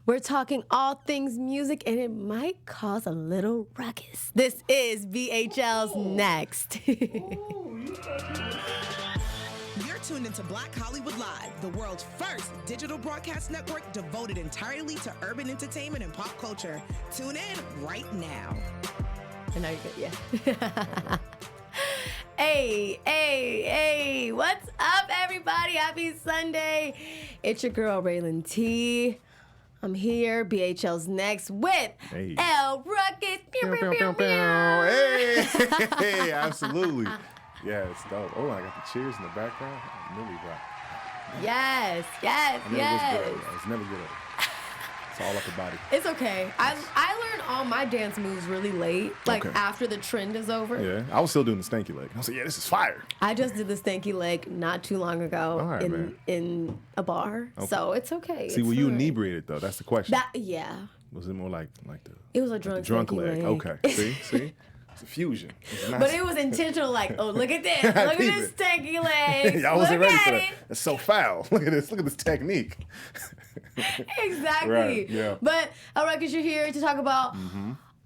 We're talking all things music, and it might cause a little ruckus. This is BHL's Next. You're tuned into Black Hollywood Live, the world's first digital broadcast network devoted entirely to urban entertainment and pop culture. Tune in right now. And now you're good, yeah. Hey, what's up, everybody? Happy Sunday. It's your girl, Rhelin T. I'm here, BHL's Next, with L.Rucus. Hey, absolutely. Yeah, it's dope. Oh, I got the cheers in the background. Really rock. Yes. I was never good at it. It's all upper body. It's okay. I learned all my dance moves really late, like after the trend is over. Yeah, I was still doing the stanky leg. I was like, yeah, this is fire. I just did the stanky leg not too long ago in a bar, so it's okay. See, were you inebriated though? That's the question. Was it more like the? It was a drunk leg. Okay, see. It's a fusion. But it was intentional, like, oh, look at this. Look at this stanky leg. I wasn't ready for that. It's so foul. Look at this. Look at this technique. Exactly. Right, yeah. But L.Rucus, you're here to talk about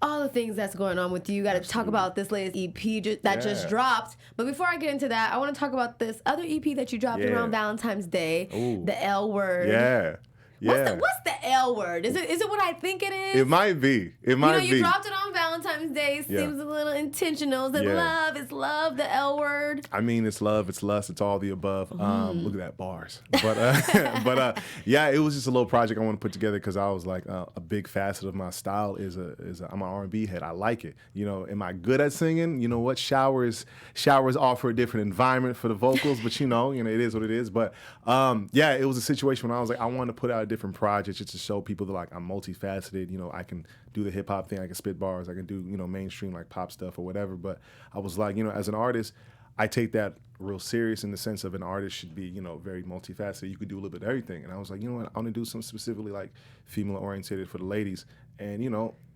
all the things that's going on with you. You got to talk about this latest EP that just dropped. But before I get into that, I want to talk about this other EP that you dropped around Valentine's Day, the L Word. Yeah. What's the L word? Is it what I think it is? It might be. You dropped it on Valentine's Day. Seems a little intentional. It's love, the L word. I mean, it's love, it's lust, it's all the above. Look at that, bars. But yeah, it was just a little project I want to put together because I was like, a big facet of my style is I'm an R&B head. I like it. You know, am I good at singing? You know what? Showers offer a different environment for the vocals, but you know, it is what it is. But yeah, it was a situation when I was like, I wanted to put out a different project just to show people that like I'm multifaceted. You know, I can do the hip hop thing, I can spit bars, I can do, mainstream like pop stuff or whatever. But I was like, as an artist, I take that real serious in the sense of an artist should be, very multifaceted. You could do a little bit of everything. And I was like, you know what, I want to do something specifically like female oriented for the ladies. And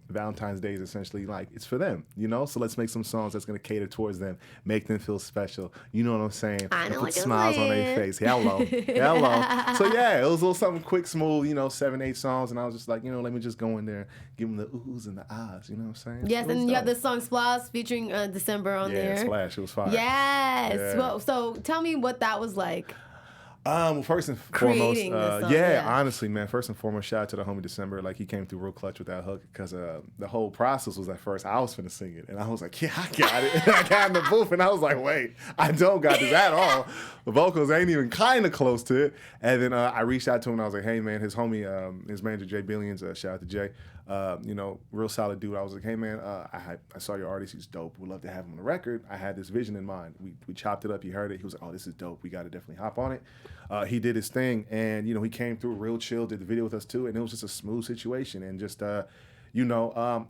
Valentine's Day is essentially like, it's for them, so let's make some songs that's going to cater towards them, make them feel special. You know what I'm saying? I know, put smiles on their face. Hello. So yeah, it was a little something quick, smooth, 7-8 songs. And I was just like, let me just go in there, give them the oohs and the ahs, you know what I'm saying? Yes, and you have the song Splash featuring December on there. Yeah, Splash, it was fire. Yes. Yeah. Well, so tell me what that was like. Well, first and foremost, honestly, man, first and foremost, shout out to the homie December. Like, he came through real clutch with that hook because the whole process was at first, I was finna sing it. And I was like, yeah, I got it. And I got in the booth and I was like, wait, I don't got this at all. The vocals ain't even kind of close to it. And then I reached out to him and I was like, hey, man, his homie, his manager, Jay Billions, shout out to Jay, real solid dude. I was like, hey, man, I saw your artist. He's dope. Would love to have him on the record. I had this vision in mind. We chopped it up. He heard it. He was like, oh, this is dope. We got to definitely hop on it. He did his thing, and he came through real chill, did the video with us too, and it was just a smooth situation. And just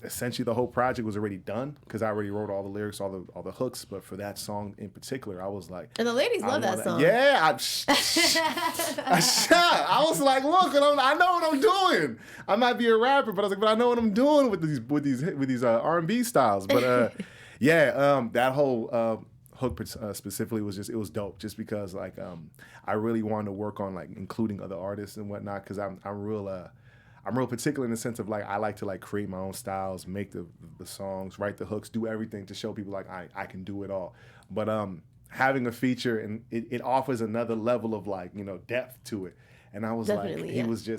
essentially the whole project was already done because I already wrote all the lyrics, all the hooks. But for that song in particular, I was like, and the ladies love that song. Yeah, I was like, look, I know what I'm doing. I might be a rapper, but I was like, but I know what I'm doing with these R&B styles. But that whole hook specifically it was dope just because like I really wanted to work on like including other artists and whatnot because I'm real particular in the sense of like I like to like create my own styles, make the songs, write the hooks, do everything to show people like I can do it all. But having a feature and it offers another level of like depth to it. And I was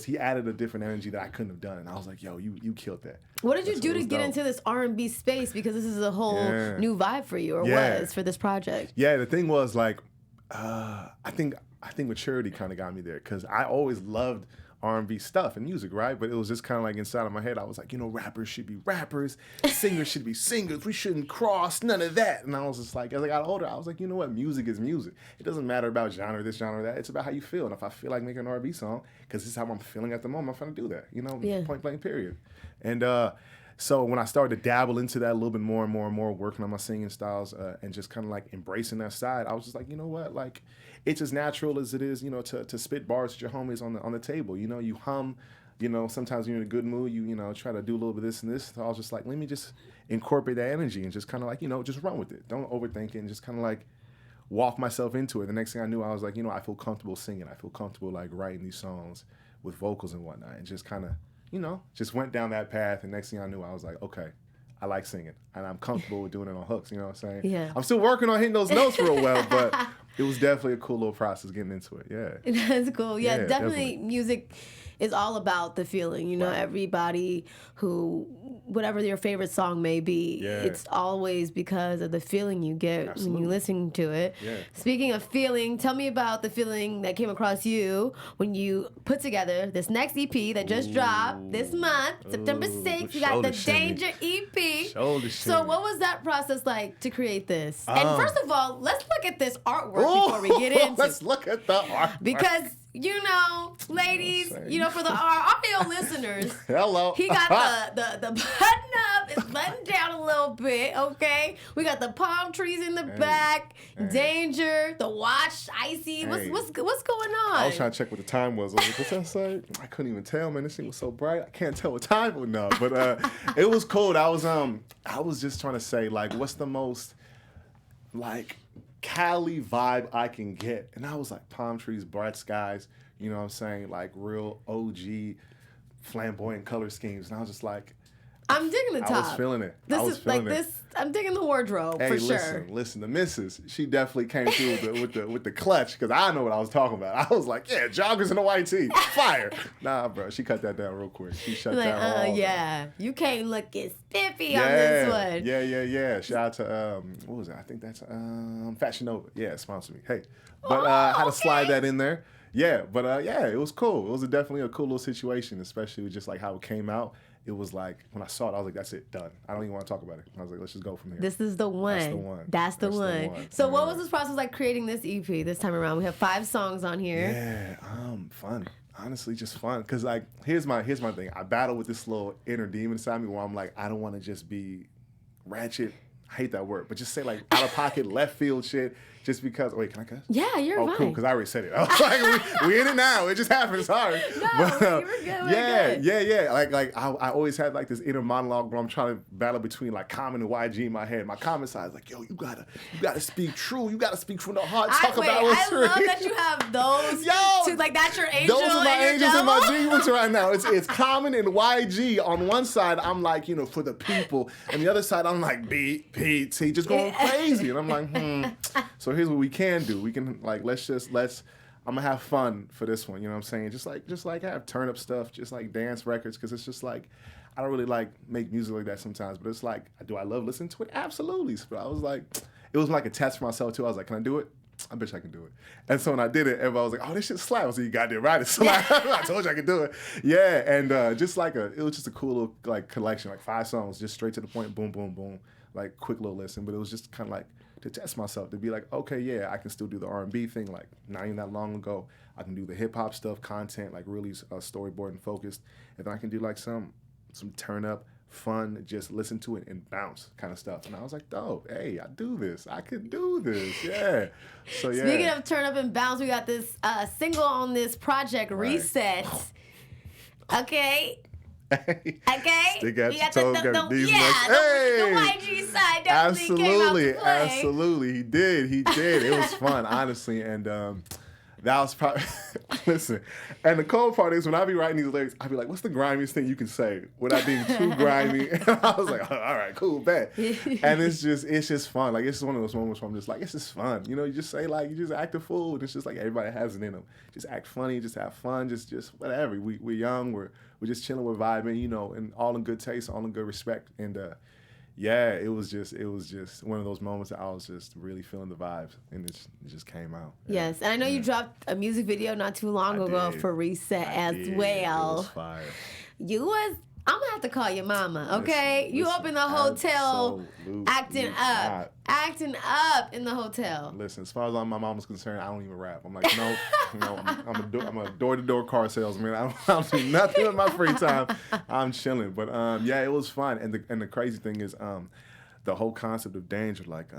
he added a different energy that I couldn't have done. And I was like, yo, you killed that. What did you do to get into this R&B space? Because this is a whole new vibe for you, or was for this project. Yeah, the thing was like, I think maturity kind of got me there because I always loved R&B stuff and music, right? But it was just kind of like inside of my head, I was like, rappers should be rappers, singers should be singers, we shouldn't cross, none of that. And I was just like, as I got older, I was like, you know what, music is music. It doesn't matter about genre, this, genre, that. It's about how you feel. And if I feel like making an R&B song, because this is how I'm feeling at the moment, I'm going to do that, point blank, period. And so when I started to dabble into that a little bit more and more and more, working on my singing styles and just kind of like embracing that side, I was just like, you know what, like, it's as natural as it is, to spit bars with your homies on the table. You hum, sometimes when you're in a good mood, you try to do a little bit of this and this. So I was just like, let me just incorporate that energy and just kind of like, just run with it. Don't overthink it and just kind of like walk myself into it. The next thing I knew, I was like, I feel comfortable singing. I feel comfortable like writing these songs with vocals and whatnot and just kind of just went down that path. And next thing I knew, I was like, okay, I like singing. And I'm comfortable with doing it on hooks, you know what I'm saying? Yeah. I'm still working on hitting those notes real well, but it was definitely a cool little process getting into it, yeah. That's cool. Yeah, definitely music is all about the feeling. Right. Everybody whatever your favorite song may be, it's always because of the feeling you get when you listen to it. Yeah. Speaking of feeling, tell me about the feeling that came across you when you put together this next EP that just dropped this month, September 6th. You got the Danger EP. So what was that process like to create this? And first of all, let's look at this artwork before we get into it. Let's look at the artwork. Because ladies, for the audio listeners, hello. He got the button up, it's buttoned down a little bit, okay? We got the palm trees in the back, Danger, the watch, icy. What's going on? I was trying to check what the time was. I was like, what's that say? I couldn't even tell, man. This thing was so bright. I can't tell what time it was. No, but it was cool. I was just trying to say, like, what's the most, like, Cali vibe I can get. And I was like, palm trees, bright skies, you know what I'm saying? Like real OG flamboyant color schemes. And I was just like, I'm digging the top. I was feeling it. I'm digging the wardrobe for sure. Listen, the missus, she definitely came through with the clutch because I know what I was talking about. I was like, yeah, joggers and a white tee, fire. Nah, bro, she cut that down real quick. She shut down all yeah, you can't look as spiffy on this one. Yeah. Shout out to what was it? I think that's Fashion Nova. Yeah, sponsor me. Hey, but had to slide that in there. Yeah, but it was cool. It was definitely a cool little situation, especially with just like how it came out. It was like, when I saw it, I was like, that's it, done. I don't even want to talk about it. I was like, let's just go from here. This is the one. That's the one. So what was this process like creating this EP this time around? We have 5 songs on here. Yeah, fun. Honestly, just fun. Because, like, here's my thing. I battle with this little inner demon inside me where I'm like, I don't want to just be ratchet. I hate that word. But just say, like, out-of-pocket, left field shit. Just because, wait, can I cuss? Yeah, you're fine. Cool, because I already said it. I was like, we in it now. It just happened. Sorry. No, but, you were good. Yeah. Like I always had like this inner monologue where I'm trying to battle between like Common and YG in my head. My Common side is like, yo, you gotta speak true. You gotta speak from the heart. Talk about what's true. I love that you have those two. Like that's your angel. Those are my angels and my demons right now. It's Common and YG. On one side, I'm like, for the people, and the other side, I'm like BPT, just going crazy, and I'm like, So here's what we can do. We can like I'm gonna have fun for this one. You know what I'm saying? Just like have turn up stuff, just like dance records, because it's just like I don't really like make music like that sometimes. But it's like, do I love listening to it? Absolutely. But I was like, it was like a test for myself too. I was like, can I do it? I bet I can do it. And so when I did it, everybody was like, oh, this shit slap. I was like, you goddamn right, it slap. I told you I could do it. Yeah, and it was just a cool little like collection, like 5 songs, just straight to the point, boom, boom, boom, like quick little listen. But it was just kind of like to test myself, to be like, okay, yeah, I can still do the R&B thing, like not even that long ago. I can do the hip hop stuff, content, like really storyboard and focused. And then I can do like some turn up, fun, just listen to it and bounce kind of stuff. And I was like, dope, hey, I do this. I can do this, yeah. So yeah. Speaking of turn up and bounce, we got this single on this project, right. Reset. Okay. Okay. Stick at you your got toes, the YG side definitely came out to play. Absolutely. He did. It was fun, honestly. And that was probably, listen, and the cold part is when I be writing these lyrics, I be like, what's the grimiest thing you can say without being too grimy? And I was like, all right, cool, bet. And it's just fun. Like, it's one of those moments where I'm just like, it's just fun. You just say, like, you just act a fool. And it's just like everybody has it in them. Just act funny, just have fun, just whatever. We're young, we're just chilling, we're vibing, and all in good taste, all in good respect. And yeah, it was just one of those moments that I was just really feeling the vibes, and it just came out. Yes, and I know you dropped a music video not too long ago for Reset as well. It was fire. I'm gonna have to call your mama, okay? You up in the hotel acting up in the hotel. Listen, as far as my mama's concerned, I don't even rap. I'm like, no, I'm a door-to-door car salesman. I don't do nothing in my free time. I'm chilling. But yeah, it was fun. And the crazy thing is the whole concept of Danger, like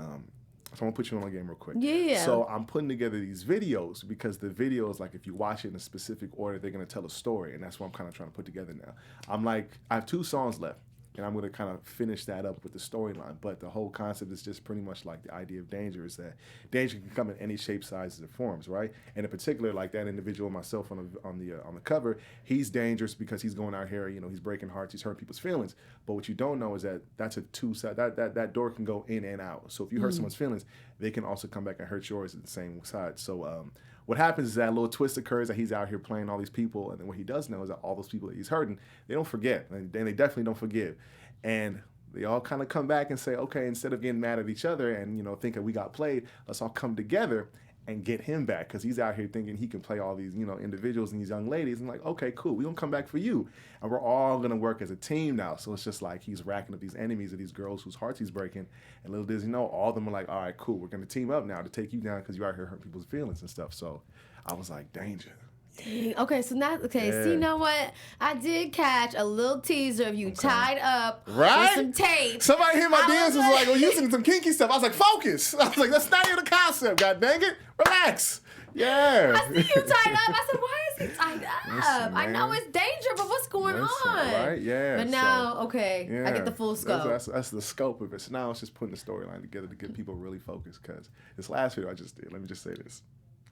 so I'm gonna put you on my game real quick. Yeah. So I'm putting together these videos because the videos, like if you watch it in a specific order, they're gonna tell a story, and that's what I'm kind of trying to put together now. I have 2 songs left. and I'm going to kind of finish that up with the storyline. But the whole concept is just pretty much like the idea of danger is that danger can come in any shape, sizes, or forms, right? And in particular, like that individual, myself on the cover, he's dangerous because he's going out here, he's breaking hearts, he's hurting people's feelings. But what you don't know is that that's a two-side, that door can go in and out. So if you hurt someone's feelings, they can also come back and hurt yours at the same side. So what happens is that a little twist occurs that he's out here playing all these people, and then what he does know is that all those people that he's hurting, they don't forget, and they definitely don't forgive. And they all kind of come back and say, okay, instead of getting mad at each other and, thinking we got played, let's all come together and get him back, because he's out here thinking he can play all these, individuals and these young ladies. And like, okay, cool, we're going to come back for you. And we're all going to work as a team now. So it's just like he's racking up these enemies of these girls whose hearts he's breaking. And little does he know, all of them are like, all right, cool, we're going to team up now to take you down because you're out here hurting people's feelings and stuff. So I was like, danger. Dang. Okay, so now, Yeah. See, you know what? I did catch a little teaser of you tied up Right? with some tape. Somebody hit my DMs was like, well, using some kinky stuff. I was like, focus. I was like, that's not even the concept, god dang it. Relax. Yeah. I see you tied up. I said, why is he tied up? Listen, I know man. it's danger, but what's going on? Right? Yeah. But now, okay, I get the full scope. That's the scope of it. So now it's just putting the storyline together to get people really focused, because this last video I just did, let me just say this.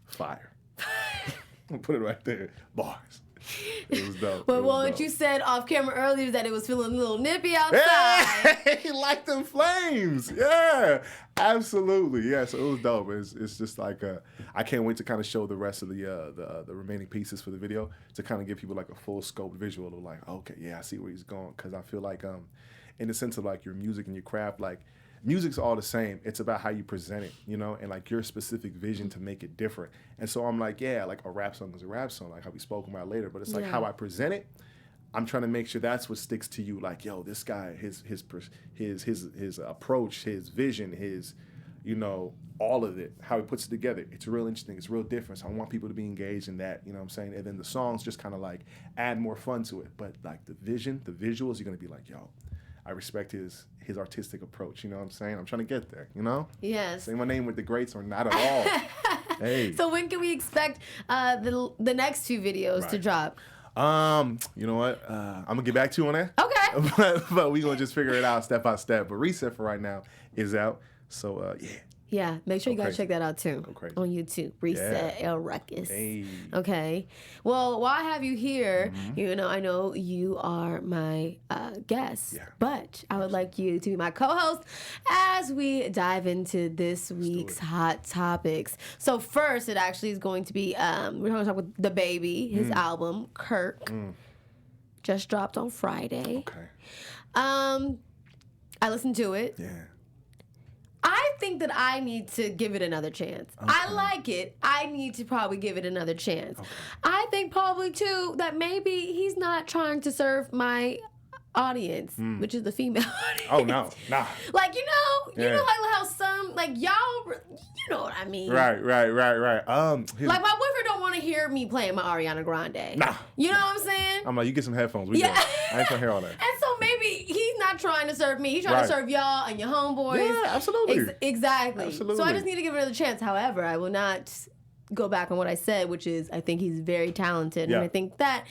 Fire. I'll put it right there. Bars. It was dope. But what you said off camera earlier is that it was feeling a little nippy outside. Hey, like them flames. Yeah, absolutely. Yeah, so it was dope. It's just like I can't wait to kind of show the rest of the remaining pieces for the video to kind of give people like a full scope visual of like, okay, yeah, I see where he's going, because I feel like in the sense of like your music and your craft, like music's all the same. It's about how you present it, and like your specific vision to make it different. And so I'm like, yeah, like a rap song is a rap song, like how we spoke about later. But it's like how I present it. I'm trying to make sure that's what sticks to you. Like, yo, this guy, his approach, his vision, his, all of it, how he puts it together. It's real interesting. It's real different. So I want people to be engaged in that. You know what I'm saying? And then the songs just kind of like add more fun to it. But like the vision, the visuals, you're gonna be like, yo, I respect his artistic approach. You know what I'm saying? I'm trying to get there, Yes. Say my name with the greats or not at all. Hey. So when can we expect the next two videos to drop? You know what? I'm gonna get back to you on that. Okay. but we gonna just figure it out step by step. But Reset for right now is out. So yeah. Yeah, make sure you guys crazy. check that out too on YouTube. Reset L.Rucus. Hey. Okay. Well, while I have you here, I know you are my guest, but I would like you to be my co-host as we dive into this week's hot topics. So first, it actually is going to be we're going to talk with DaBaby, his album Kirk, just dropped on Friday. Okay. I listened to it. Yeah. I think that I need to give it another chance. Okay. I like it. I need to probably give it another chance. Okay. I think probably, too, that maybe he's not trying to serve my audience, which is the female audience. Oh, no. Nah. Like, you know like how some, like, y'all, you know what I mean. Right. Like, my boyfriend don't want to hear me playing my Ariana Grande. Nah. You know what I'm saying? I'm like, you get some headphones. We go. I ain't trying to hear all that. And so maybe he's not trying to serve me. He's trying to serve y'all and your homeboys. Yeah, absolutely. Exactly. Absolutely. So I just need to give it another chance. However, I will not go back on what I said, which is I think he's very talented. Yeah. And I think that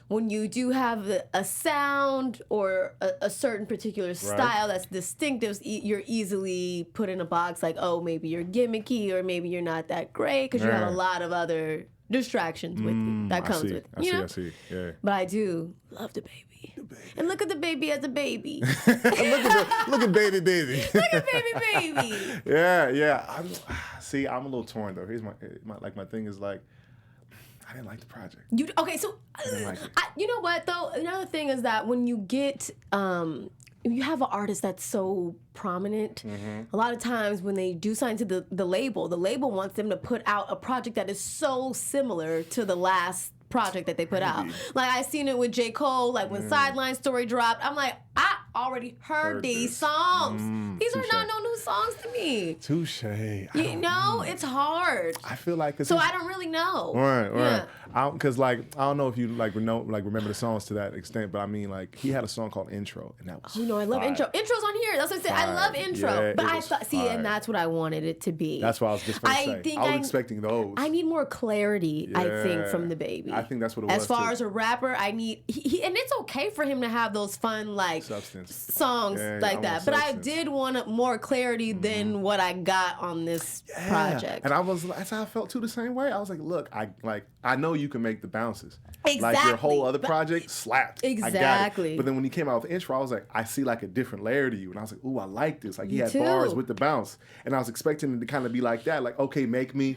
when you do have a sound or a certain particular style that's distinctive, you're easily put in a box like, oh, maybe you're gimmicky or maybe you're not that great because you have a lot of other distractions with you that comes with you. I see. Yeah. But I do love DaBaby. And look at DaBaby as a baby. look at baby. Look at baby. Yeah. I'm a little torn though. Here's my thing is like, I didn't like the project. So I didn't like it. you know what though? Another thing is that when you get you have an artist that's so prominent, a lot of times when they do sign to the label wants them to put out a project that is so similar to the last project that they put out. Like I seen it with J. Cole, like when Sideline Story dropped, I'm like, I already heard these songs. These are not no new songs to me. Touche. It's hard. I feel like so I don't really know. Right. Yeah. Because like I don't know if you remember the songs to that extent, but I mean like he had a song called Intro, and that was I love intro. Intro's on here. That's what I said. I love intro, Yeah, but I was thought, fire. and that's what I wanted it to be. That's what I was just going to say. I was expecting those. I need more clarity. I think from DaBaby. I think that's what it was. As far as a rapper, I need and it's okay for him to have those fun like songs like that. But I did want more clarity than what I got on this project. And that's how I felt too, the same way. I was like, look, I know you can make the bounces. Exactly. Like your whole other project slapped. Exactly. I got it. But then when he came out with the intro, I was like, I see like a different layer to you. And I was like, ooh, I like this. Like he had bars with the bounce. And I was expecting it to kind of be like that. Like, okay, make me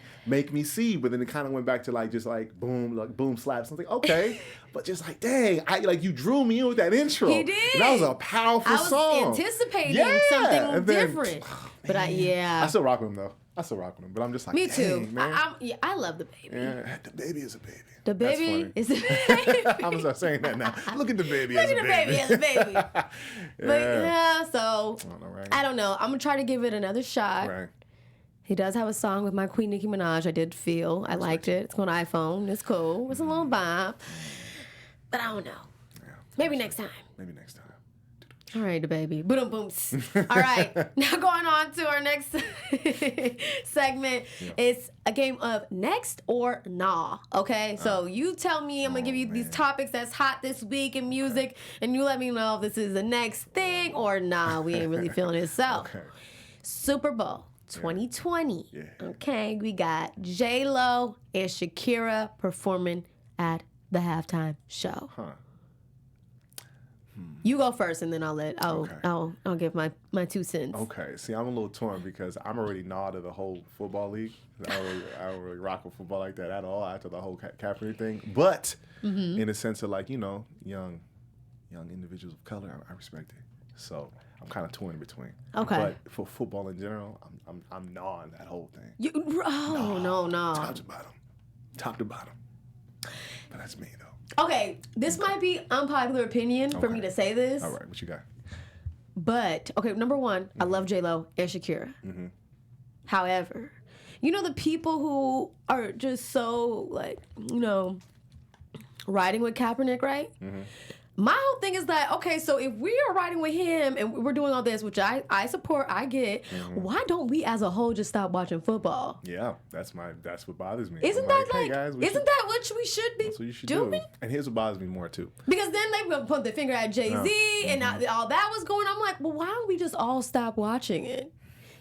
see. But then it kind of went back to like just like boom slaps. I was like, okay. But just like, dang, you drew me in with that intro. He did. And that was a powerful song. I was anticipating something different. But I still rock with him though. But I'm just like, me too. Man. I love the baby. Yeah, the baby is a baby. The baby is a baby. I'm gonna start saying that now. Look at the baby as a baby. Look at the baby as a baby. But so I don't know. I'm gonna try to give it another shot. Right. He does have a song with my queen Nicki Minaj. I did feel. I liked it. It's on iPhone. It's cool. It's a little vibe. But I don't know. Yeah, maybe next time. All right, the baby. Boom, booms. All right. Now going on to our next segment. Yeah. It's a game of next or nah. Okay? So you tell me, I'm going to give you these topics that's hot this week in music, and you let me know if this is the next thing or nah. We ain't really feeling it. So, Super Bowl 2020. Yeah. Okay? We got J-Lo and Shakira performing at the halftime show. You go first, and then I'll give my 2 cents. Okay. See, I'm a little torn because I'm already gnawed to the whole football league. I don't really rock with football like that at all after the whole Kaepernick thing. But in the sense of like, young individuals of color, I respect it. So I'm kind of torn in between. Okay. But for football in general, I'm gnawing that whole thing. No. Top to bottom. But that's me though. Okay, this might be unpopular opinion for me to say this. All right, what you got? But, okay, number one, I love J-Lo and Shakira. However, the people who are just so, like, riding with Kaepernick, right? My whole thing is that, okay, so if we are riding with him and we're doing all this, which I support, I get, why don't we as a whole just stop watching football? Yeah, that's what bothers me. Isn't that like, hey guys, isn't that what we should be doing? And here's what bothers me more too. Because then they put their finger at Jay-Z and all that was going on. I'm like, well, why don't we just all stop watching it?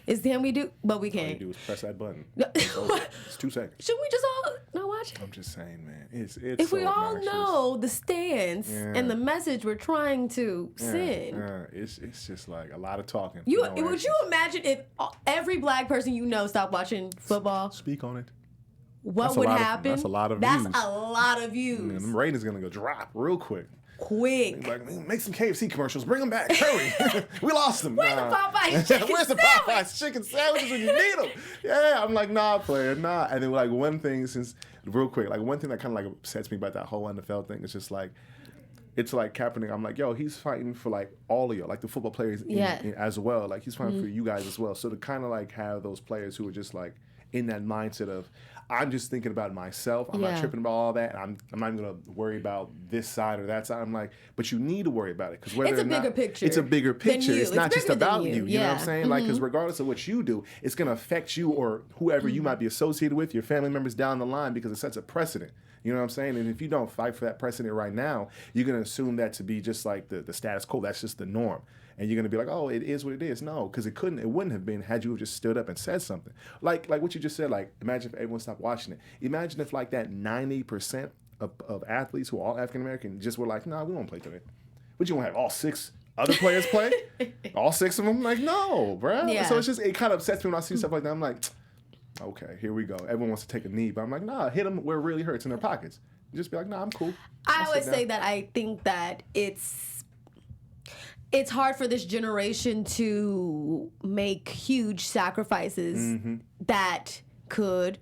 But we can't. All you do is press that button. It's 2 seconds. Should we just all not watch it? I'm just saying, man. It's if so we all obnoxious. know the stance and the message we're trying to send. Yeah. It's just like a lot of talking. Would you imagine if every black person stopped watching football? Speak on it. What would happen? That's a lot of views. That's a lot of views. And the ratings going to go drop real quick. Like, make some KFC commercials. Bring them back. Hurry. We lost them. Where's the Popeyes chicken Where's the Popeyes chicken sandwiches when you need them? Yeah, I'm like, nah, player, nah. And then like one thing one thing that kind of like upsets me about that whole NFL thing is just like, it's like Kaepernick. I'm like, yo, he's fighting for like all of you, like the football players as well. Like he's fighting for you guys as well. So to kind of like have those players who are just like in that mindset of, I'm just thinking about myself. I'm not tripping about all that. I'm not even going to worry about this side or that side. I'm like, but you need to worry about it. Because it's a bigger picture. It's a bigger picture. It's not just about you. You know what I'm saying? Like, because regardless of what you do, it's going to affect you or whoever you might be associated with, your family members down the line, because it sets a precedent. You know what I'm saying? And if you don't fight for that precedent right now, you're going to assume that to be just like the status quo. That's just the norm. And you're going to be like, oh, it is what it is. No, because it wouldn't have been had you have just stood up and said something. Like what you just said, like, imagine if everyone stopped watching it. Imagine if like that 90% of athletes who are all African-American just were like, nah, we won't play today. But you won't have all 6 other players play? All 6 of them? Like, no, bro. Yeah. So it kind of upsets me when I see stuff like that. I'm like, okay, here we go. Everyone wants to take a knee. But I'm like, nah, hit them where it really hurts, in their pockets. Just be like, nah, I'm cool. I always say that I think that it's hard for this generation to make huge sacrifices that could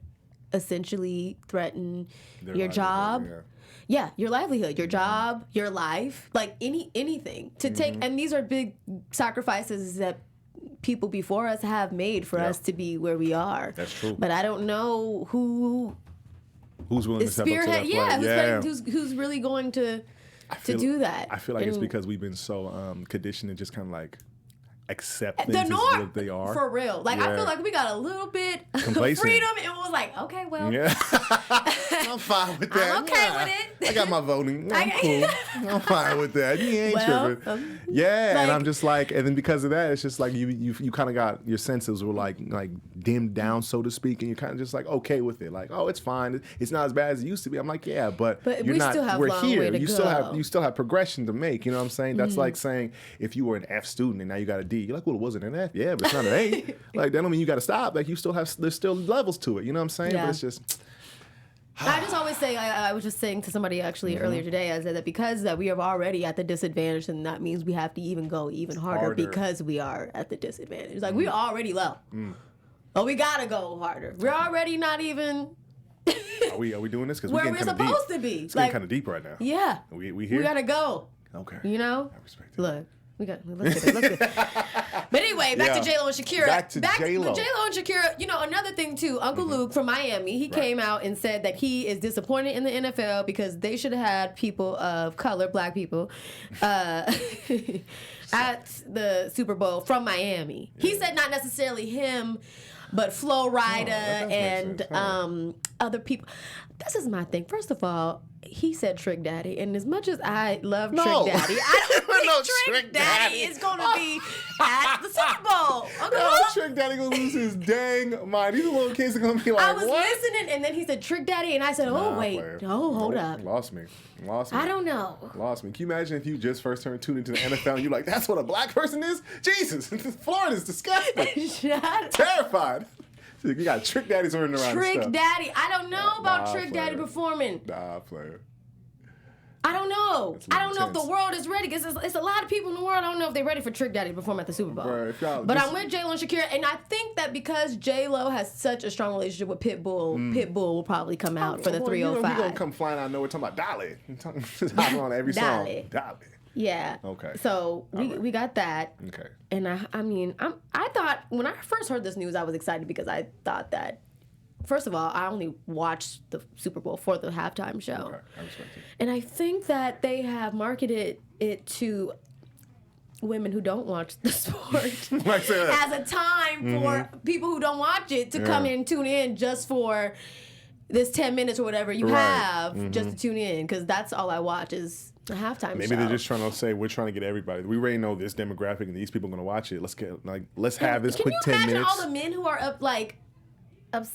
essentially threaten your job. Yeah, your livelihood, your job, your life, like anything to take. And these are big sacrifices that people before us have made for us to be where we are. That's true. But I don't know who's willing to step up to that play. Who's really going to do that. I feel like it's because we've been so conditioned and just kind of like accept the things norm, as what they are. For real. Like, I feel like we got a little bit of freedom, and it was like, okay, well. I'm fine with that. I'm okay with it. I got my voting. I'm cool. I'm fine with that. You ain't tripping. And I'm just like, and then because of that, it's just like you kind of got, your senses were like dimmed down, so to speak, and you're kind of just like okay with it. Like, oh, it's fine. It's not as bad as it used to be. I'm like, yeah, but you're not. Still have we're long here. Way to you go. still have progression to make. You know what I'm saying? That's like saying if you were an F student and now you got a D, you're like, well, it wasn't an F. Yeah, but it's not an A. Like, that don't mean you got to stop. Like, you still have, there's still levels to it. You know what I'm saying? Yeah. But it's just. I just always say, I was just saying to somebody actually earlier today, I said that because that we are already at the disadvantage, and that means we have to even go even harder. Because we are at the disadvantage. Like, we're already low. But we got to go harder. We're already not even... Are we doing this? Because where we're supposed to be. It's getting kind of deep right now. Yeah. We here? We got to go. Okay. You know? I respect it. Look. Let's get it. But anyway, back to J-Lo and Shakira. Back to J-Lo. J-Lo and Shakira, another thing too, Uncle Luke from Miami, he came out and said that he is disappointed in the NFL because they should have had people of color, black people, at the Super Bowl from Miami. Yeah. He said not necessarily him, but Flo Rida and other people. This is my thing. First of all, he said Trick Daddy, and as much as I love Trick Daddy, I don't think Trick Daddy is going to be at the Super Bowl. Trick Daddy going to lose his dang mind. These little kids are going to be like, I was listening, and then he said Trick Daddy, and I said, hold up. Lost me. I don't know. Lost me. Can you imagine if you just first tuned into the NFL and you're like, that's what a black person is? Jesus, Florida's disgusting. Terrified. You got Trick Daddies running around. Trick Daddy. I don't know about Trick Daddy performing. Player. I don't know. I don't know if the world is ready, because it's a lot of people in the world. I don't know if they're ready for Trick Daddy to perform at the Super Bowl. But I'm with J-Lo and Shakira, and I think that because J-Lo has such a strong relationship with Pitbull, Pitbull will probably come out for the 305. He's going to come flying out of nowhere talking about Dolly. He's on every song. Dolly. Yeah. Okay. So we got that. Okay. And I thought when I first heard this news, I was excited because I thought that, first of all, I only watched the Super Bowl for the halftime show. Okay. I respect it. And I think that they have marketed it to women who don't watch the sport as a time for people who don't watch it to come in and tune in just for this 10 minutes or whatever you have just to tune in, because that's all I watch is the halftime show. Maybe they're just trying to say, we're trying to get everybody. We already know this demographic and these people are going to watch it. Let's have this quick 10 minutes. Can you imagine all the men who are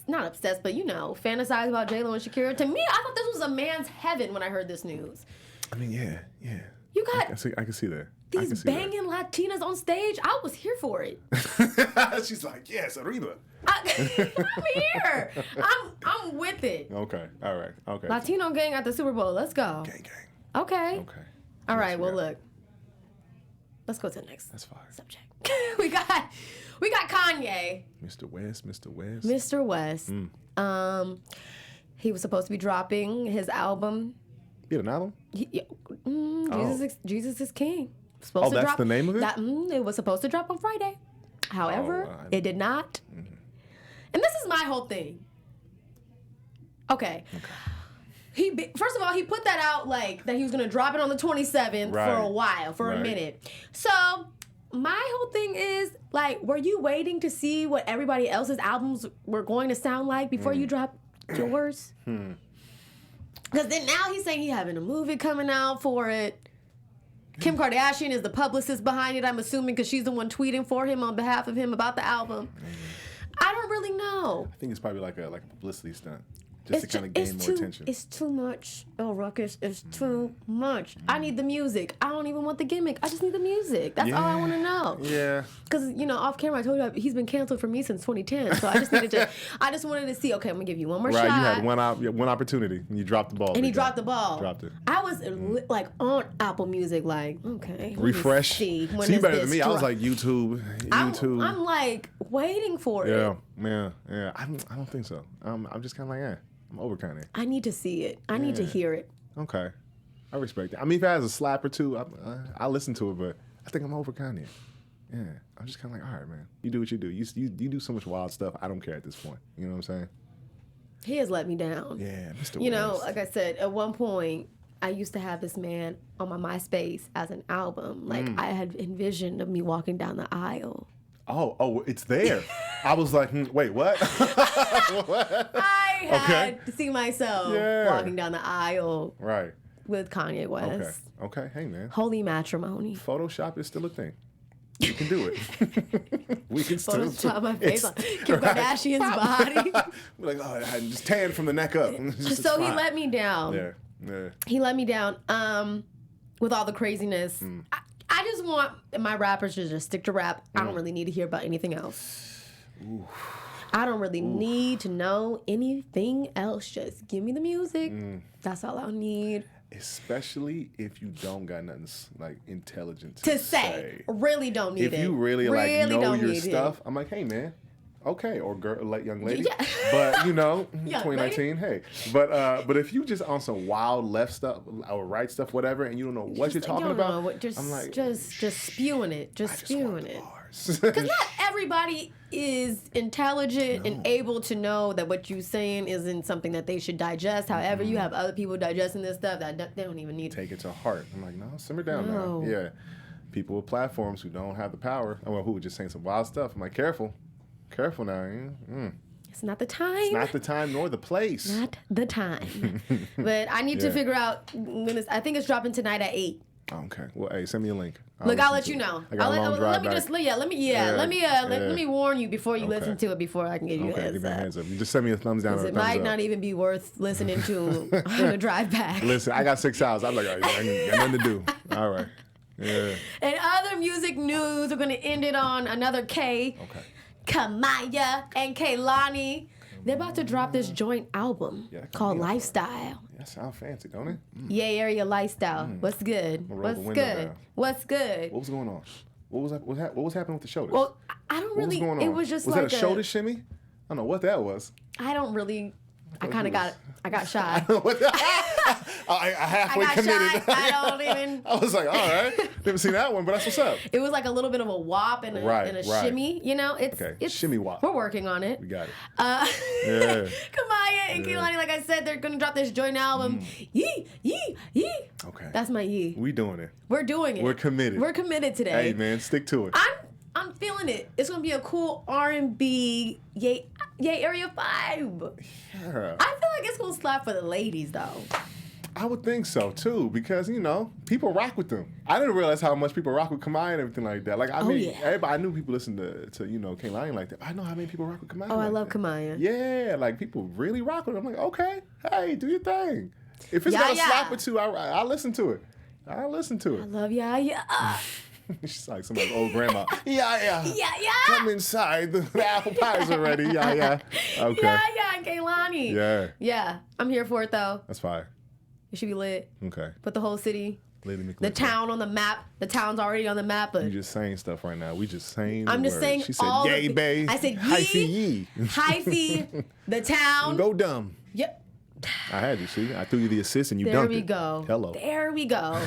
not obsessed, but fantasize about J-Lo and Shakira? To me, I thought this was a man's heaven when I heard this news. I mean, yeah. You got I can see that. These banging Latinas on stage. I was here for it. She's like, yes, Arriba. I'm here. I'm with it. Okay. All right. Okay. Latino gang at the Super Bowl. Let's go. Gang. Okay. All right. Well, look. Let's go to the next subject. we got Kanye. Mr. West. Mr. West. He was supposed to be dropping his album. He had an album? Jesus is King. That's the name of it? It was supposed to drop on Friday. However, it did not. And this is my whole thing. Okay. First of all, he put that out like that he was going to drop it on the 27th for a while, for a minute. So my whole thing is, like, were you waiting to see what everybody else's albums were going to sound like before you dropped yours? Because then now he's saying he's having a movie coming out for it. Kim Kardashian is the publicist behind it, I'm assuming, because she's the one tweeting for him on behalf of him about the album. I don't really know. I think it's probably like a publicity stunt. Just to kind of gain more attention. It's too much, L.Rucus. It's too much. I need the music. I don't even want the gimmick. I just need the music. That's all I want to know. Yeah. Because, off camera, I told you he's been canceled for me since 2010. So I just wanted to see, okay, I'm going to give you one more shot. Right, you had one opportunity, and you dropped the ball. And he dropped the ball. Dropped it. I was, on Apple Music, okay. Refresh. See better than me. I was like, YouTube. I'm like, waiting for it. Yeah. I don't think so. I'm just kind of like, I'm over Kanye. I need to see it. I need to hear it. Okay. I respect it. I mean, if it has a slap or two, I'll listen to it, but I think I'm over Kanye. Yeah. I'm just kind of like, all right, man. You do what you do. You do so much wild stuff. I don't care at this point. You know what I'm saying? He has let me down. Yeah, Mr. West. Like I said, at one point, I used to have this man on my MySpace as an album. Like, I had envisioned of me walking down the aisle. Oh, it's there. I was like, wait, what? What? I had to see myself walking down the aisle Right. with Kanye West. Okay. Hey, man. Holy matrimony. Photoshop is still a thing. You can do it. We can still Photoshop my face on Kim Kardashian's body. We're like, oh, I just tan from the neck up. So he let me down. Yeah. He let me down with all the craziness. I just want my rappers to just stick to rap. I don't really need to hear about anything else. Ooh. I don't really need to know anything else. Just give me the music. That's all I need. Especially if you don't got nothing like intelligent to say. Really don't need it. If you really like know your stuff, I'm like, hey man, okay, or girl, like young lady. Yeah. But you know, 2019, hey. But if you just on some wild left stuff or right stuff, whatever, and you don't know what you're talking about, I'm like, just spewing it, spewing it. Because not everybody is intelligent and able to know that what you're saying isn't something that they should digest. However, you have other people digesting this stuff that they don't even need to take it to heart. I'm like, no, simmer down now. Yeah, people with platforms who don't have the power, or who are just saying some wild stuff. I'm like, careful now. It's not the time. It's not the time nor the place. Not the time. But I need to figure out when I think it's dropping tonight at 8. Okay. Well, hey, send me a link. I'll let you know. Let me warn you before you listen to it before I can give you a heads up. You just send me a thumbs down. It might not even be worth listening to on the drive back. Listen, I got 6 hours. I'm like, I got nothing to do. All right. Yeah. And other music news, we're gonna end it on another K. Okay. Kamaya and Kehlani. They're about to drop this joint album called Lifestyle. That sounds fancy, don't it? Yay Area Lifestyle. What's good? What's good? What's good? What was going on? What was happening with the shoulders? Well, I don't really. What was going on? It was just was that a shoulder shimmy? I don't know what that was. I don't really. I got shy. I halfway committed. Shy. I don't even. I was like, all right, never seen that one, but that's what's up. It was like a little bit of a wop and a shimmy. You know, it's shimmy wop. We're working on it. We got it. Kamaya and Kehlani, like I said, they're gonna drop this joint album. Yee. Okay. That's my yee. We doing it. We're doing it. We're committed. We're committed today. Hey man, stick to it. I'm feeling it. It's gonna be a cool R&B Yay Area vibe. Yeah. I feel like it's gonna slap for the ladies though. I would think so too, because people rock with them. I didn't realize how much people rock with Kamaya and everything like that. Like everybody, I knew people listen to Kehlani like that. I know how many people rock with Kamaya. Oh, I love Kamaya. Yeah, like people really rock with them. I'm like, okay, hey, do your thing. If it's gonna slap with you, I'll listen to it. I love Yaya. She's like somebody's old grandma. Yeah. Come inside. The apple pie's already. Yeah. Okay. Yeah, and Kehlani. Yeah. I'm here for it though. That's fine. It should be lit. Okay. Put the whole city. The town on the map. The town's already on the map. But you just saying stuff right now. We just saying. I'm just saying. She said, "Yay, bae." I said, "Yee." Hyphy. The town. Go dumb. Yep. I had you. See, I threw you the assist and you dunked it. There we go. Hello. There we go.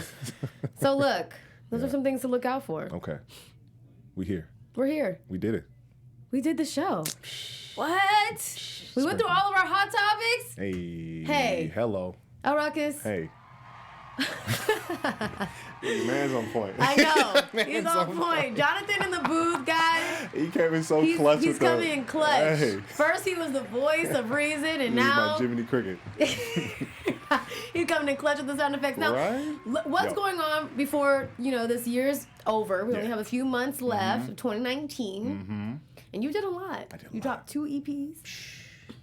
So look. Those are some things to look out for. Okay. We're here. We did it. We did the show. What? We went through all of our hot topics? Hey. Hello. L.Rucus. Hey. Man's on point. I know. He's on point. Jonathan in the booth, guys. He came in so clutch. He's coming in clutch. Hey. First he was the voice of reason, and now my Jiminy Cricket. He's coming in clutch with the sound effects. Now, what's going on before this year's over? We only have a few months left of 2019, and you did a lot. You dropped 2 EPs.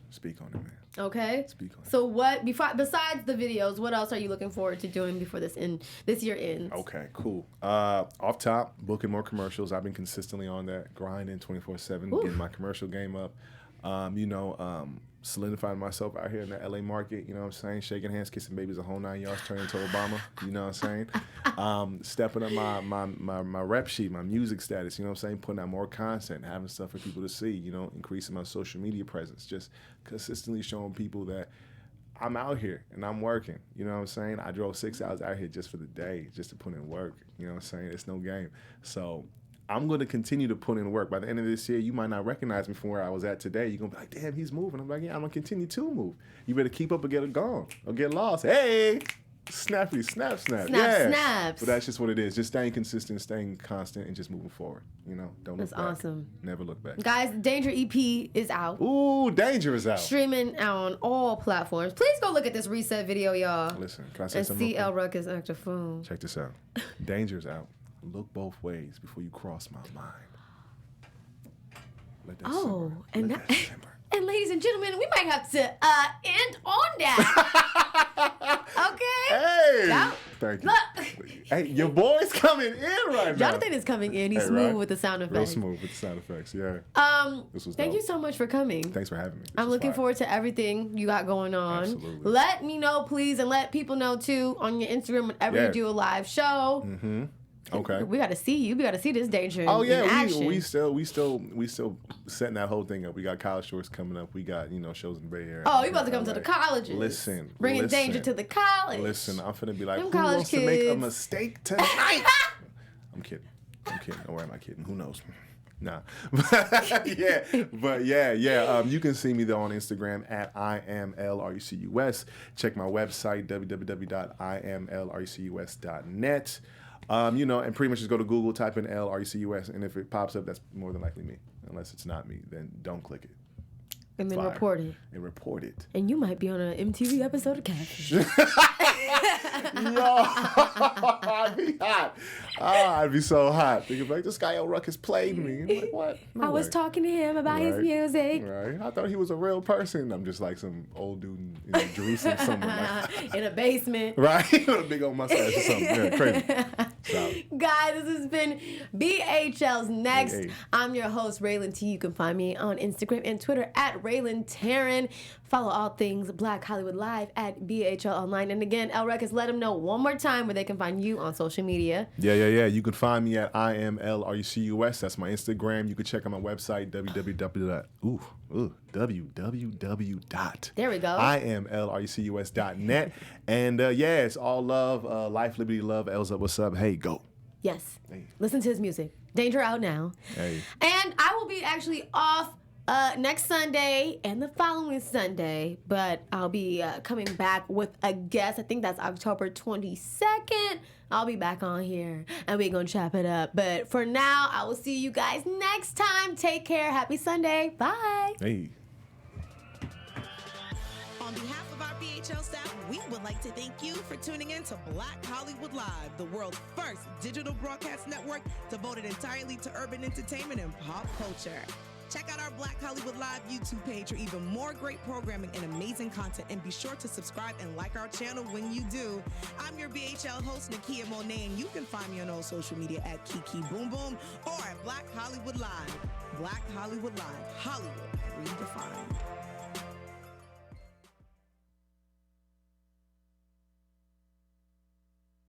Speak on it, man. Okay. Speak on it. So besides the videos, what else are you looking forward to doing before this year ends? Okay, cool. Off top, booking more commercials. I've been consistently on that, grinding 24/7, getting my commercial game up. Solidifying myself out here in the LA market, you know what I'm saying? Shaking hands, kissing babies, a whole 9 yards, turning into Obama, you know what I'm saying? Stepping up my rep sheet, my music status, you know what I'm saying? Putting out more content, having stuff for people to see, increasing my social media presence, just consistently showing people that I'm out here and I'm working, you know what I'm saying? I drove 6 hours out here just for the day, just to put in work, you know what I'm saying? It's no game. So I'm going to continue to put in work. By the end of this year, you might not recognize me from where I was at today. You're going to be like, damn, he's moving. I'm like, yeah, I'm going to continue to move. You better keep up or get gone or get lost. Hey, Snappy, snap. Snaps. But that's just what it is. Just staying consistent, staying constant, and just moving forward. You know, don't look back. That's awesome. Never look back. Guys, Danger EP is out. Ooh, Danger is out. Streaming on all platforms. Please go look at this reset video, y'all. Listen, can I say and something? see L.Rucus act a fool. Check this out. Danger's out. Look both ways before you cross my mind. Let that simmer. And Let that simmer. And ladies and gentlemen, we might have to end on that. Okay? Hey! Now, Thank you. look. Hey, your boy's coming in right now. Jonathan is coming in. He's smooth right? with the sound Real effects. smooth with the sound effects, yeah. This was Thank dope. you so much for coming. Thanks for having me. I'm looking forward to everything you got going on. Absolutely. Let me know, please, and let people know too on your Instagram whenever you do a live show. Mm-hmm. Okay. We got to see you. We got to see this Danger in action. we still setting that whole thing up. We got college shorts coming up. We got shows in the Bay Area. Oh, you about to come to the colleges. Bringing Danger to the college. Listen, I'm finna be like, Them who college wants to make a kids. mistake tonight? I'm kidding. Or am I kidding? Who knows? Nah. Yeah. You can see me though on Instagram at IamL.RUcus. Check my website, www.imlrucus.net. And pretty much just go to Google, type in L.Rucus, and if it pops up, that's more than likely me. Unless it's not me, then don't click it. And then Fire. report it. And report it. And you might be on an MTV episode of Catfish. Yo, I'd be hot. I'd be so hot. Thinking like, this guy L.Rucus played me. I'm like, what? No I was way. talking to him about his music. Right. I thought he was a real person. I'm just like some old dude in Jerusalem somewhere. In a basement. Right? With a big old mustache or something. Yeah, crazy. So. Guys, this has been BHL's Next. Hey. I'm your host, Rhelin T. You can find me on Instagram and Twitter at Rhelin Taryn. Follow all things Black Hollywood Live at BHL Online. And again, L.Rucus, let them know one more time where they can find you on social media. Yeah. You can find me at IamL.RUcus. That's my Instagram. You can check out my website, www.IamL.RUcus.net. And it's all love, life, liberty, love. L's up, what's up? Hey, go. Yes. Hey. Listen to his music. Danger out now. Hey. And I will be actually off next Sunday and the following Sunday, but I'll be coming back with a guest. I think that's October 22nd. I'll be back on here and we're going to chop it up. But for now, I will see you guys next time. Take care. Happy Sunday. Bye. Hey. On behalf of our BHL staff, we would like to thank you for tuning in to Black Hollywood Live, the world's first digital broadcast network devoted entirely to urban entertainment and pop culture. Check out our Black Hollywood Live YouTube page for even more great programming and amazing content. And be sure to subscribe and like our channel when you do. I'm your BHL host, Nakia Monet, and you can find me on all social media at Kiki Boom Boom or at Black Hollywood Live. Black Hollywood Live. Hollywood redefined.